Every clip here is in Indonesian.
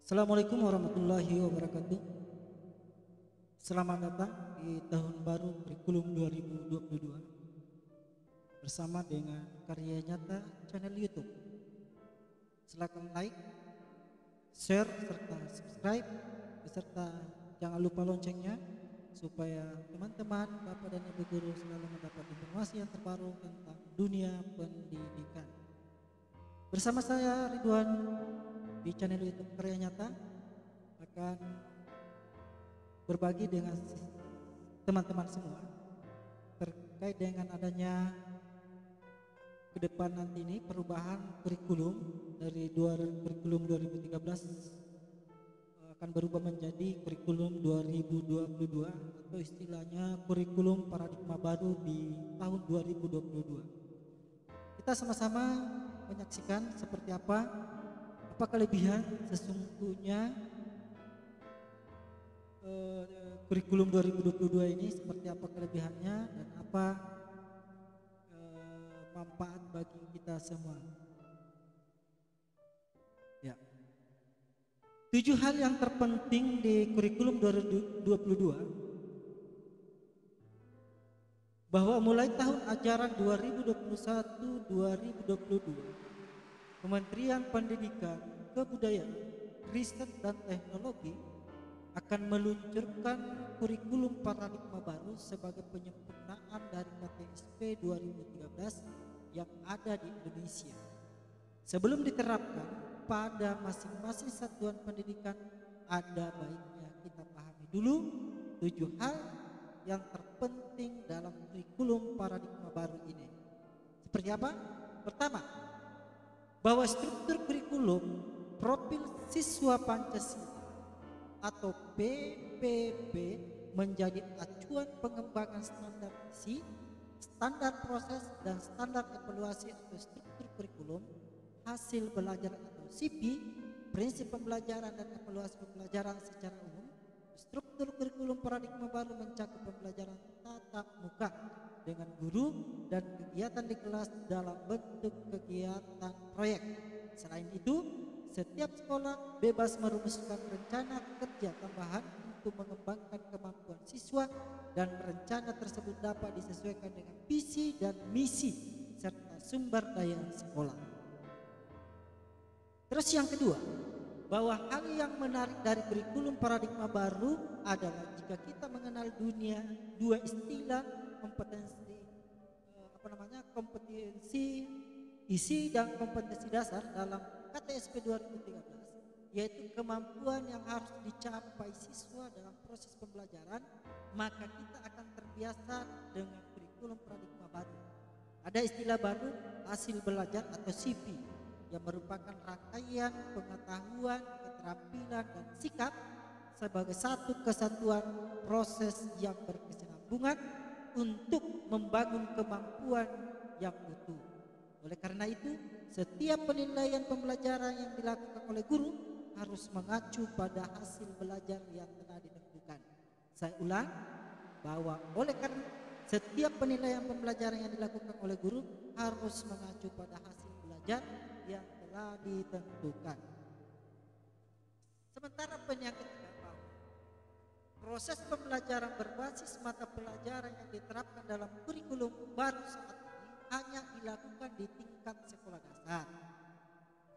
Assalamualaikum warahmatullahi wabarakatuh. Selamat datang di tahun baru kurikulum 2022 bersama dengan karya nyata channel YouTube. Silakan like, share, serta subscribe, beserta jangan lupa loncengnya supaya teman-teman, Bapak dan Ibu guru selalu mendapat informasi yang terbaru tentang dunia pendidikan. Bersama saya Ridwan di channel YouTube Karya Nyata akan berbagi dengan teman-teman semua terkait dengan adanya ke depan nanti ini perubahan kurikulum dari kurikulum 2013 akan berubah menjadi kurikulum 2022 atau istilahnya kurikulum paradigma baru di tahun 2022. Kita sama-sama menyaksikan seperti apa kelebihan sesungguhnya kurikulum 2022 ini, seperti apa kelebihannya dan apa manfaat bagi kita semua. Ya. 7 hal yang terpenting di kurikulum 2022 bahwa mulai tahun ajaran 2021-2022 Kementerian Pendidikan, Kebudayaan, Riset dan Teknologi akan meluncurkan kurikulum paradigma baru sebagai penyempurnaan dari KTSP 2013 yang ada di Indonesia. Sebelum diterapkan pada masing-masing satuan pendidikan, ada baiknya kita pahami dulu 7 hal yang terpenting dalam kurikulum paradigma baru ini. Seperti apa? Pertama, bahwa struktur kurikulum profil siswa Pancasila atau PPP menjadi acuan pengembangan standar isi, standar proses dan standar evaluasi atau struktur kurikulum, hasil belajar atau CP, prinsip pembelajaran dan evaluasi pembelajaran secara umum. Struktur kurikulum paradigma baru mencakup pembelajaran tatap muka dengan guru dan kegiatan di kelas dalam bentuk kegiatan proyek. Selain itu, setiap sekolah bebas merumuskan rencana kerja tambahan untuk mengembangkan kemampuan siswa dan rencana tersebut dapat disesuaikan dengan visi dan misi serta sumber daya sekolah. Terus yang kedua, bahwa hal yang menarik dari kurikulum paradigma baru adalah jika kita mengenal dunia dua istilah kompetensi isi dan kompetensi dasar dalam KTSP 2013, yaitu kemampuan yang harus dicapai siswa dalam proses pembelajaran, maka kita akan terbiasa dengan kurikulum paradigma baru. Ada istilah baru, hasil belajar atau CP, yang merupakan rangkaian pengetahuan, keterampilan dan sikap sebagai satu kesatuan proses yang berkesinambungan untuk membangun kemampuan yang utuh. Oleh karena itu, setiap penilaian pembelajaran yang dilakukan oleh guru harus mengacu pada hasil belajar yang telah ditentukan. Saya ulang, bahwa oleh karena setiap penilaian pembelajaran yang dilakukan oleh guru harus mengacu pada hasil belajar yang telah ditentukan. Sementara penyakit bahwa proses pembelajaran berbasis mata pelajaran yang diterapkan dalam kurikulum baru saat ini hanya dilakukan di tingkat sekolah dasar,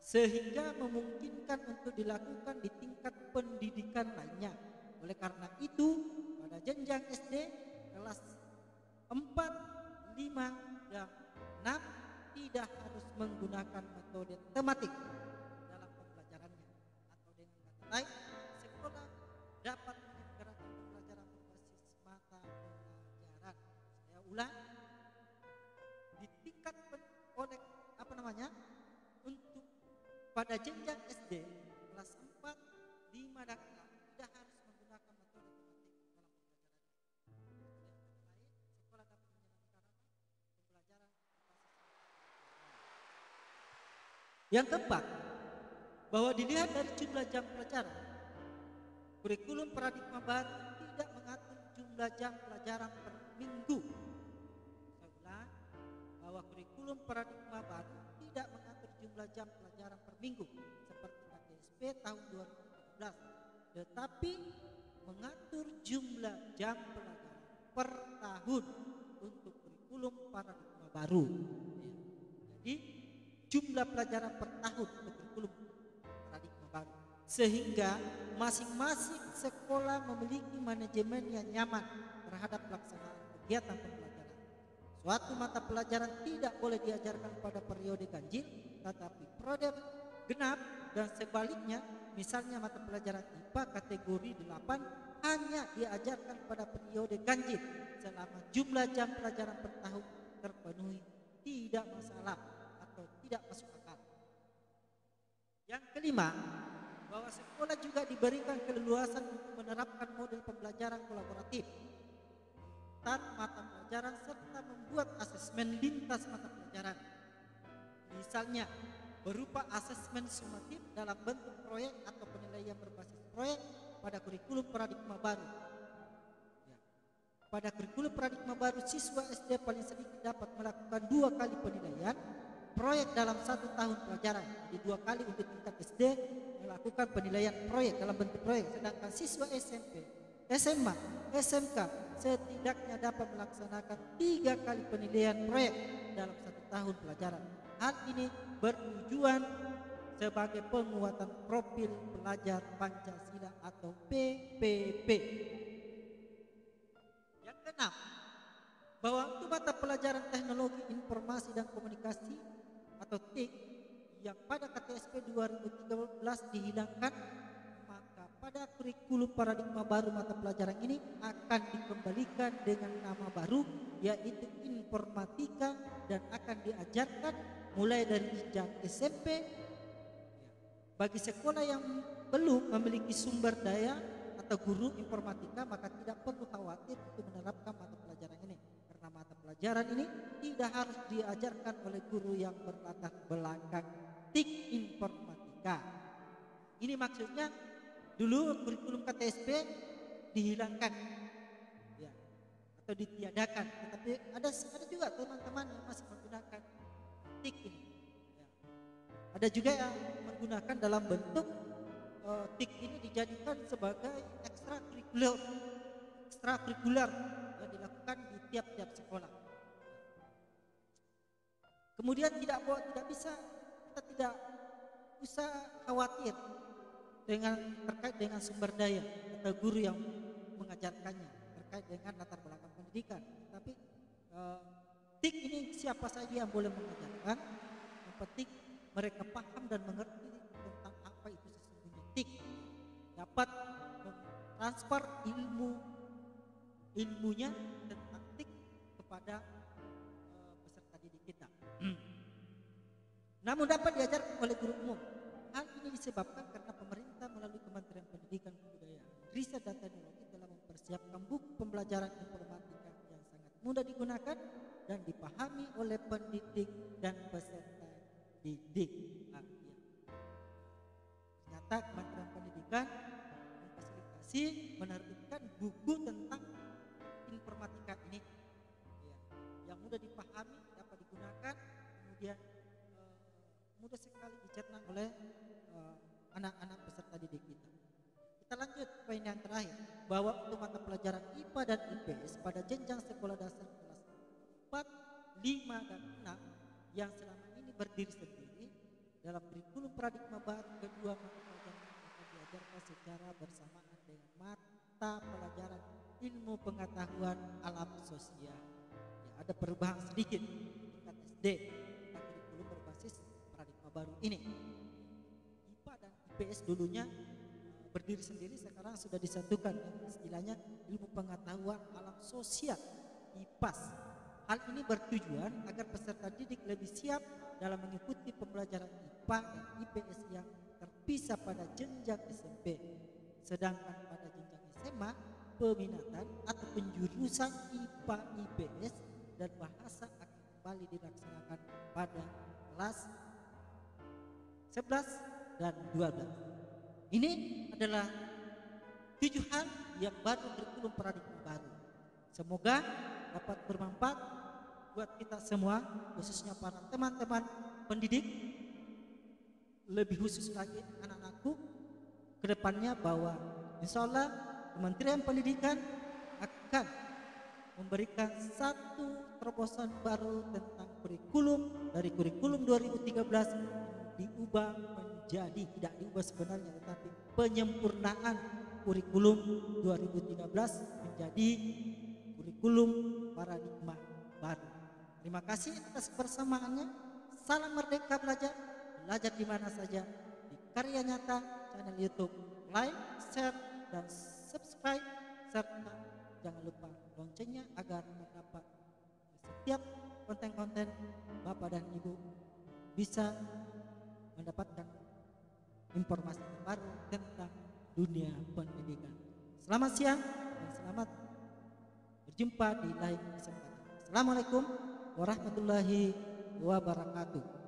sehingga memungkinkan untuk dilakukan di tingkat pendidikan lainnya. Oleh karena itu, pada jenjang SD kelas 4, 5, dan 6 tidak harus menggunakan metode tematik dalam pembelajarannya, atau dengan kata lain, sekolah dapat menyelenggarakan pembelajaran berbasis mata pelajaran. Saya ulang, di tingkat untuk pada jenjang SD kelas 4, 5, dan 6 tidak harus menggunakan metode tematik dalam pembelajarannya. Sekolah dapat menyelenggarakan pembelajaran yang keempat, bahwa dilihat dari jumlah jam pelajaran, kurikulum paradigma baru tidak mengatur jumlah jam pelajaran per minggu. Saya ulang, bahwa kurikulum paradigma baru tidak mengatur jumlah jam pelajaran per minggu seperti KTSP tahun 2013. 2014, tetapi mengatur jumlah jam pelajaran per tahun untuk kurikulum paradigma baru. Ya. Jadi jumlah pelajaran per tahun untuk kurikulum paradigma baru, sehingga masing-masing sekolah memiliki manajemen yang nyaman terhadap pelaksanaan kegiatan pembelajaran. Suatu mata pelajaran tidak boleh diajarkan pada periode ganjil, tetapi periode genap, dan sebaliknya. Misalnya mata pelajaran IPA kategori 8 hanya diajarkan pada periode ganjil selama jumlah jam pelajaran per tahun terpenuhi, tidak masalah atau tidak masuk akal. Yang kelima, bahwa sekolah juga diberikan keleluasan untuk menerapkan model pembelajaran kolaboratif mata pelajaran serta membuat asesmen lintas mata pelajaran. Misalnya berupa asesmen sumatif dalam bentuk proyek atau penilaian berbasis proyek pada kurikulum paradigma baru. Ya. Pada kurikulum paradigma baru, siswa SD paling sedikit dapat melakukan 2 kali penilaian proyek dalam 1 tahun pelajaran. Jadi 2 kali untuk tingkat SD melakukan penilaian proyek dalam bentuk proyek, sedangkan siswa SMP, SMA, SMK setidaknya dapat melaksanakan 3 kali penilaian proyek dalam 1 tahun pelajaran. Hal ini bertujuan sebagai penguatan profil pelajar Pancasila atau PPP. Yang keenam, bahwa untuk mata pelajaran teknologi informasi dan komunikasi atau TIK yang pada KTSP 2013 dihilangkan, maka pada kurikulum paradigma baru mata pelajaran ini akan dikembalikan dengan nama baru, yaitu informatika, dan akan diajarkan mulai dari jenjang SMP. Bagi sekolah yang belum memiliki sumber daya atau guru informatika, maka tidak perlu khawatir untuk menerapkan mata pelajaran ini, karena mata pelajaran ini tidak harus diajarkan oleh guru yang berlatar belakang TIK informatika. Ini maksudnya dulu kurikulum KTSP dihilangkan, ya, atau ditiadakan, tetapi ada juga teman-teman yang masih menggunakan TIK ini. Ya. Ada juga yang menggunakan dalam bentuk TIK ini dijadikan sebagai ekstrakurikuler yang dilakukan di tiap-tiap sekolah. Kemudian kita tidak usah khawatir terkait dengan sumber daya atau guru yang mengajarkannya, terkait dengan latar belakang pendidikan. Tapi TIK ini siapa saja yang boleh mengajarkan, yang penting mereka paham dan mengerti tentang apa itu sesungguhnya TIK, dapat transfer ilmunya tentang TIK kepada peserta didik kita. Namun dapat diajarkan oleh guru umum. Hal ini disebabkan karena pemerintah melalui Kementerian Pendidikan Kebudayaan, Riset dan Teknologi telah mempersiapkan buku pembelajaran informatika yang sangat mudah digunakan dan dipahami oleh pendidik dan peserta didik. Ternyata Kementerian Pendidikan memfasilitasi menerbitkan buku tentang informatika ini, yang mudah dipahami, dapat digunakan, kemudian mudah sekali dicerna oleh anak-anak peserta didik kita. Kita lanjut poin yang terakhir, bahwa untuk mata pelajaran IPA dan IPS pada jenjang sekolah dasar kelas 4, 5, dan 6 yang selama ini berdiri sendiri dalam kurikulum paradigma baru, kedua mata pelajaran akan diajarkan secara bersamaan dengan mata pelajaran ilmu pengetahuan alam sosial. Ya, ada perubahan sedikit tingkat SD tentang kurikulum berbasis paradigma baru ini. IPA dan IPS dulunya berdiri sendiri, sekarang sudah disatukan, istilahnya ilmu pengetahuan alam sosial, IPAS. Hal ini bertujuan agar peserta didik lebih siap dalam mengikuti pembelajaran IPA dan IPS yang terpisah pada jenjang SMP. Sedangkan pada jenjang SMA, peminatan atau penjurusan IPA IPS dan bahasa akan kembali dilaksanakan pada kelas 11 dan 12. Ini adalah 7 hal yang baru kurikulum paradigma baru. Semoga dapat bermanfaat buat kita semua, khususnya para teman-teman pendidik, lebih khusus lagi anak-anakku kedepannya bahwa insya Allah Kementerian Pendidikan akan memberikan satu terobosan baru tentang kurikulum dari kurikulum 2013 diubah menjadi, tidak diubah sebenarnya tetapi penyempurnaan kurikulum 2013 menjadi kurikulum paradigma baru. Terima kasih atas kebersamaannya. Salam merdeka belajar, belajar di mana saja, di Karya Nyata channel YouTube. Like, share, dan subscribe serta jangan lupa loncengnya agar mendapat setiap konten-konten Bapak dan Ibu bisa mendapatkan informasi terbaru tentang dunia pendidikan. Selamat siang dan selamat berjumpa di lain kesempatan. Assalamualaikum warahmatullahi wabarakatuh.